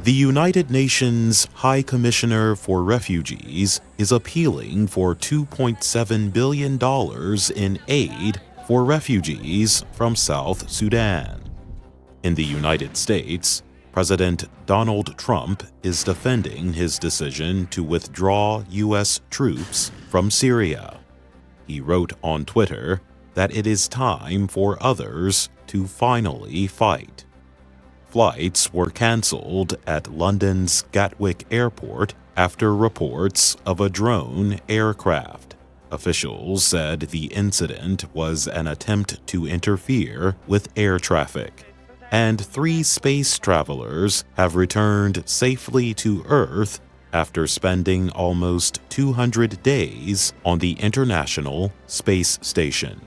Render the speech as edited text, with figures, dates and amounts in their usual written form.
The United Nations High Commissioner for Refugees is appealing for $2.7 billion in aid for refugees from South Sudan. In the United States, President Donald Trump is defending his decision to withdraw U.S. troops from Syria. He wrote on Twitter that it is time for others to finally fight. Flights were cancelled at London's Gatwick Airport after reports of a drone aircraft. Officials said the incident was an attempt to interfere with air traffic, and 3 space travelers have returned safely to Earth after spending almost 200 days on the International Space Station.